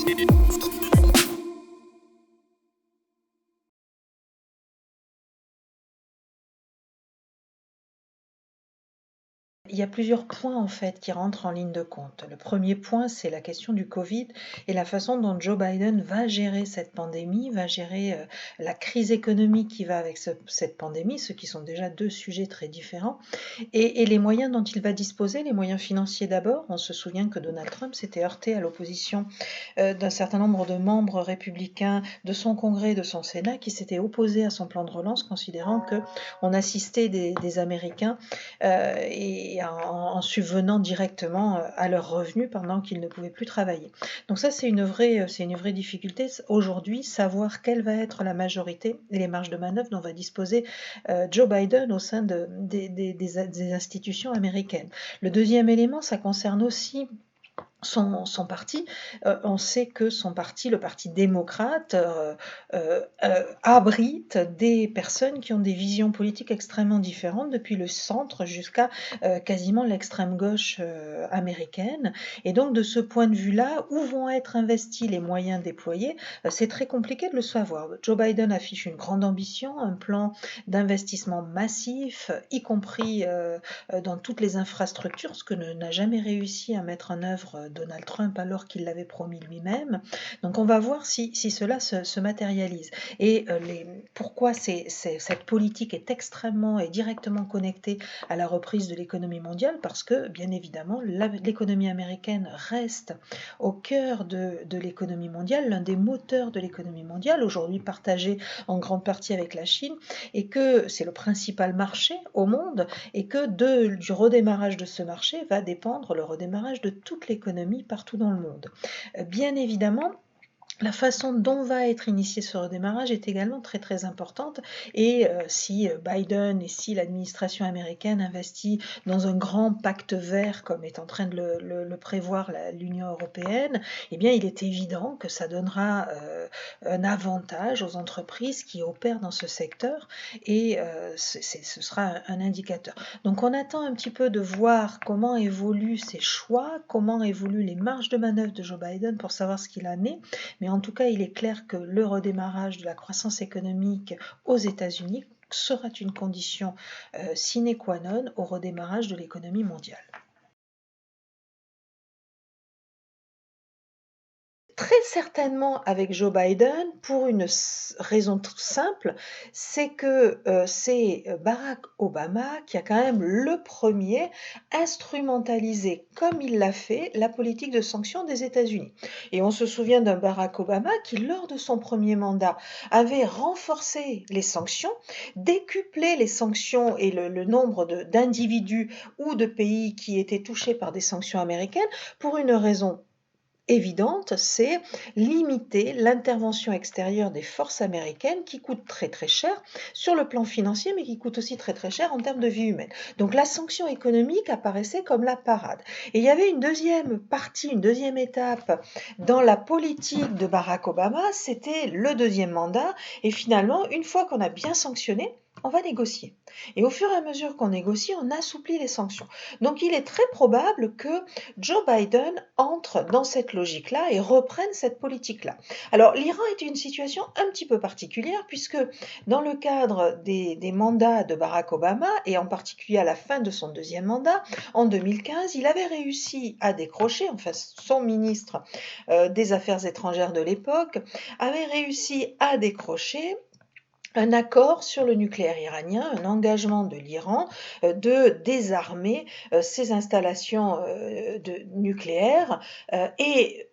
Il y a plusieurs points en fait qui rentrent en ligne de compte. Le premier point, c'est la question du Covid et la façon dont Joe Biden va gérer cette pandémie, va gérer la crise économique qui va avec cette pandémie, ce qui sont déjà deux sujets très différents, et les moyens dont il va disposer, les moyens financiers d'abord. On se souvient que Donald Trump s'était heurté à l'opposition d'un certain nombre de membres républicains de son Congrès et de son Sénat qui s'étaient opposés à son plan de relance, considérant qu'on assistait des Américains et en subvenant directement à leurs revenus pendant qu'ils ne pouvaient plus travailler. Donc ça, c'est une vraie difficulté aujourd'hui, savoir quelle va être la majorité et les marges de manœuvre dont va disposer Joe Biden au sein des institutions américaines. Le deuxième élément, ça concerne aussi son parti. On sait que son parti, le Parti démocrate, abrite des personnes qui ont des visions politiques extrêmement différentes, depuis le centre jusqu'à quasiment l'extrême gauche américaine. Et donc, de ce point de vue-là, où vont être investis les moyens déployés, c'est très compliqué de le savoir. Joe Biden affiche une grande ambition, un plan d'investissement massif, y compris dans toutes les infrastructures, ce que n'a jamais réussi à mettre en œuvre Donald Trump alors qu'il l'avait promis lui-même. Donc on va voir si cela se matérialise. Et pourquoi cette politique est extrêmement et directement connectée à la reprise de l'économie mondiale? Parce que, bien évidemment, l'économie américaine reste au cœur de l'économie mondiale, l'un des moteurs de l'économie mondiale, aujourd'hui partagé en grande partie avec la Chine, et que c'est le principal marché au monde, et que du redémarrage de ce marché va dépendre le redémarrage de toute l'économie partout dans le monde. Bien évidemment, la façon dont va être initié ce redémarrage est également très très importante, et si Biden et si l'administration américaine investit dans un grand pacte vert comme est en train de le prévoir l'Union européenne, eh bien il est évident que ça donnera un avantage aux entreprises qui opèrent dans ce secteur, et ce sera un indicateur. Donc on attend un petit peu de voir comment évoluent ces choix, comment évoluent les marges de manœuvre de Joe Biden pour savoir ce qu'il en est. Mais en tout cas, il est clair que le redémarrage de la croissance économique aux États-Unis sera une condition sine qua non au redémarrage de l'économie mondiale. Très certainement avec Joe Biden, pour une raison simple, c'est que c'est Barack Obama qui a quand même le premier instrumentalisé, comme il l'a fait, la politique de sanctions des États-Unis. Et on se souvient d'un Barack Obama qui, lors de son premier mandat, avait renforcé les sanctions, décuplé les sanctions et le nombre d'individus ou de pays qui étaient touchés par des sanctions américaines, pour une raison évidente, c'est limiter l'intervention extérieure des forces américaines, qui coûte très très cher sur le plan financier, mais qui coûte aussi très très cher en termes de vie humaine. Donc la sanction économique apparaissait comme la parade. Et il y avait une deuxième partie, une deuxième étape dans la politique de Barack Obama, c'était le deuxième mandat, et finalement, une fois qu'on a bien sanctionné, on va négocier. Et au fur et à mesure qu'on négocie, on assouplit les sanctions. Donc il est très probable que Joe Biden entre dans cette logique-là et reprenne cette politique-là. Alors l'Iran est une situation un petit peu particulière, puisque dans le cadre des mandats de Barack Obama, et en particulier à la fin de son deuxième mandat, en 2015, il avait réussi à décrocher, enfin son ministre des Affaires étrangères de l'époque, avait réussi à décrocher un accord sur le nucléaire iranien, un engagement de l'Iran de désarmer ses installations nucléaires, et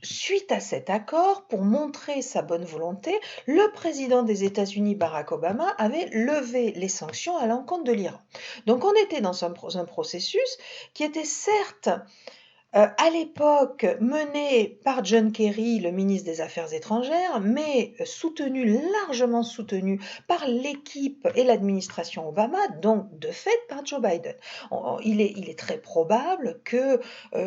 suite à cet accord, pour montrer sa bonne volonté, le président des États-Unis, Barack Obama, avait levé les sanctions à l'encontre de l'Iran. Donc on était dans un processus qui était certes à l'époque mené par John Kerry, le ministre des Affaires étrangères, mais largement soutenu par l'équipe et l'administration Obama, donc de fait par Joe Biden. Il est très probable que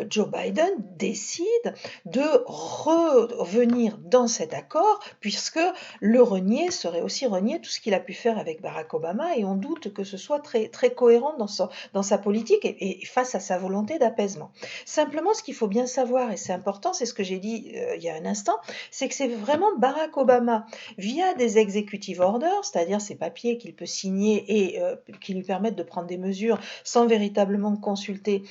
Joe Biden décide de revenir dans cet accord, puisque le renier serait aussi renier tout ce qu'il a pu faire avec Barack Obama, et on doute que ce soit très, très cohérent dans sa politique et face à sa volonté d'apaisement. Simplement, simplement, ce qu'il faut bien savoir, et c'est important, c'est ce que j'ai dit il y a un instant, c'est que c'est vraiment Barack Obama, via des executive orders, c'est-à-dire ces papiers qu'il peut signer et qui lui permettent de prendre des mesures sans véritablement consulter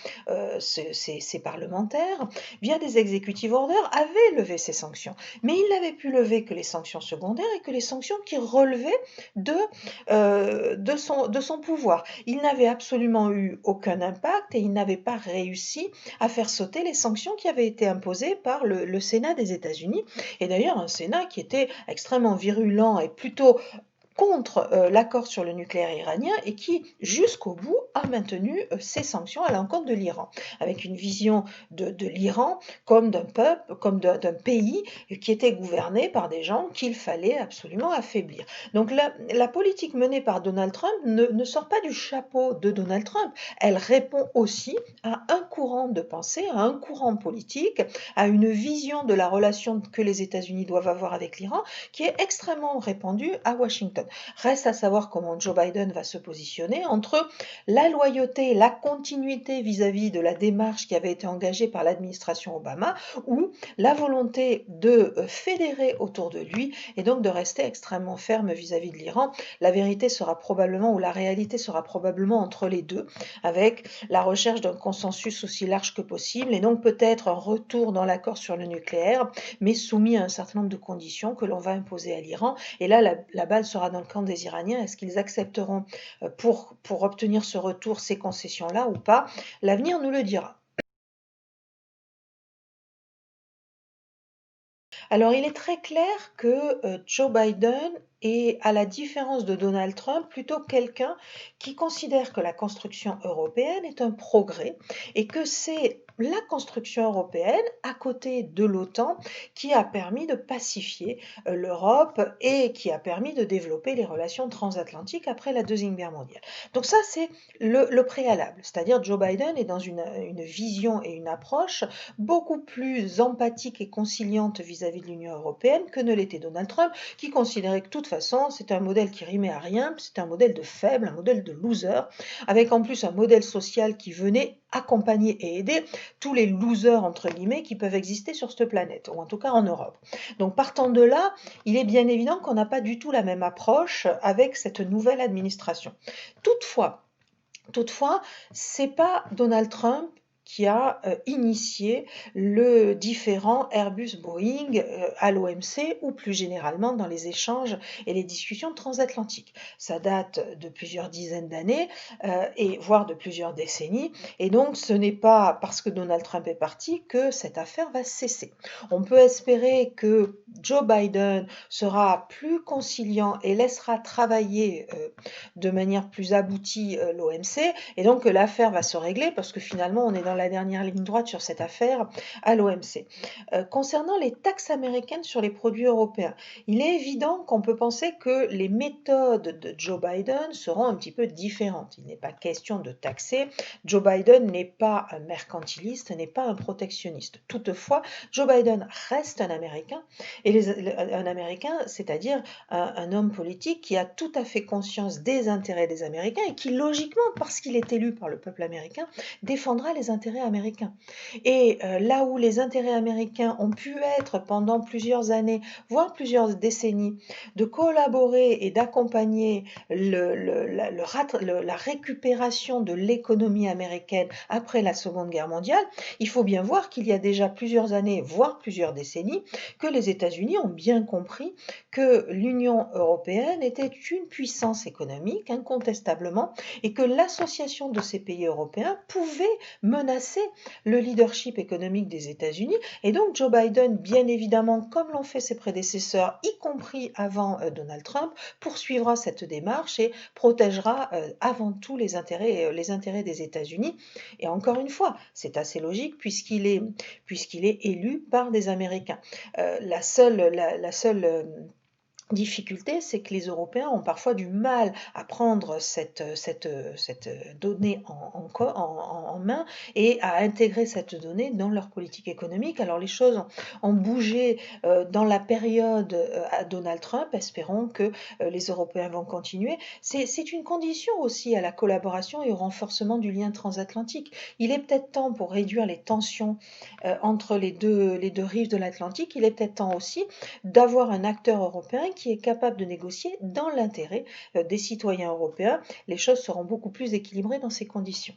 ses parlementaires, via des executive orders, avait levé ces sanctions. Mais il n'avait pu lever que les sanctions secondaires et que les sanctions qui relevaient de son pouvoir. Il n'avait absolument eu aucun impact et il n'avait pas réussi à faire sauter les sanctions qui avaient été imposées par le Sénat des États-Unis. Et d'ailleurs, un Sénat qui était extrêmement virulent et plutôt contre l'accord sur le nucléaire iranien et qui, jusqu'au bout, a maintenu ces sanctions à l'encontre de l'Iran, avec une vision de l'Iran comme d'un peuple, comme d'un pays qui était gouverné par des gens qu'il fallait absolument affaiblir. Donc la politique menée par Donald Trump ne sort pas du chapeau de Donald Trump, elle répond aussi à un courant de pensée, à un courant politique, à une vision de la relation que les États-Unis doivent avoir avec l'Iran qui est extrêmement répandue à Washington. Reste à savoir comment Joe Biden va se positionner entre la loyauté, la continuité vis-à-vis de la démarche qui avait été engagée par l'administration Obama ou la volonté de fédérer autour de lui et donc de rester extrêmement ferme vis-à-vis de l'Iran. La vérité sera probablement, ou la réalité sera probablement entre les deux, avec la recherche d'un consensus aussi large que possible et donc peut-être un retour dans l'accord sur le nucléaire, mais soumis à un certain nombre de conditions que l'on va imposer à l'Iran. Et là, la balle sera dans le camp des Iraniens. Est-ce qu'ils accepteront pour obtenir ce retour ces concessions-là ou pas? L'avenir nous le dira. Alors, il est très clair que Joe Biden est, à la différence de Donald Trump, plutôt quelqu'un qui considère que la construction européenne est un progrès et que c'est la construction européenne, à côté de l'OTAN, qui a permis de pacifier l'Europe et qui a permis de développer les relations transatlantiques après la Deuxième Guerre mondiale. Donc ça, c'est le préalable, c'est-à-dire Joe Biden est dans une vision et une approche beaucoup plus empathique et conciliante vis-à-vis de l'Union européenne que ne l'était Donald Trump, qui considérait que de toute façon, c'était un modèle qui rimait à rien, c'était un modèle de faible, un modèle de loser, avec en plus un modèle social qui venait accompagner et aider tous les losers, entre guillemets, qui peuvent exister sur cette planète, ou en tout cas en Europe. Donc partant de là, il est bien évident qu'on n'a pas du tout la même approche avec cette nouvelle administration. Toutefois, c'est pas Donald Trump qui a initié le différend Airbus-Boeing à l'OMC ou plus généralement dans les échanges et les discussions transatlantiques. Ça date de plusieurs dizaines d'années et voire de plusieurs décennies et donc ce n'est pas parce que Donald Trump est parti que cette affaire va cesser. On peut espérer que Joe Biden sera plus conciliant et laissera travailler de manière plus aboutie l'OMC et donc l'affaire va se régler parce que finalement on est dans la dernière ligne droite sur cette affaire à l'OMC. Concernant les taxes américaines sur les produits européens, il est évident qu'on peut penser que les méthodes de Joe Biden seront un petit peu différentes. Il n'est pas question de taxer. Joe Biden n'est pas un mercantiliste, n'est pas un protectionniste. Toutefois, Joe Biden reste un Américain, et un Américain, c'est-à-dire un homme politique qui a tout à fait conscience des intérêts des Américains et qui, logiquement, parce qu'il est élu par le peuple américain, défendra les intérêts américains. Et là où les intérêts américains ont pu être pendant plusieurs années, voire plusieurs décennies, de collaborer et d'accompagner la récupération de l'économie américaine après la Seconde Guerre mondiale, il faut bien voir qu'il y a déjà plusieurs années, voire plusieurs décennies, que les États-Unis ont bien compris que l'Union européenne était une puissance économique, incontestablement, et que l'association de ces pays européens pouvait menacer le leadership économique des États-Unis. Et donc Joe Biden, bien évidemment, comme l'ont fait ses prédécesseurs, y compris avant Donald Trump, poursuivra cette démarche et protégera avant tout les intérêts des États-Unis. Et encore une fois, c'est assez logique puisqu'il est élu par des Américains. La seule difficulté, c'est que les Européens ont parfois du mal à prendre cette donnée en main et à intégrer cette donnée dans leur politique économique. Alors les choses ont bougé dans la période à Donald Trump. Espérons que les Européens vont continuer. C'est une condition aussi à la collaboration et au renforcement du lien transatlantique. Il est peut-être temps pour réduire les tensions entre les deux rives de l'Atlantique. Il est peut-être temps aussi d'avoir un acteur européen qui est capable de négocier dans l'intérêt des citoyens européens. Les choses seront beaucoup plus équilibrées dans ces conditions.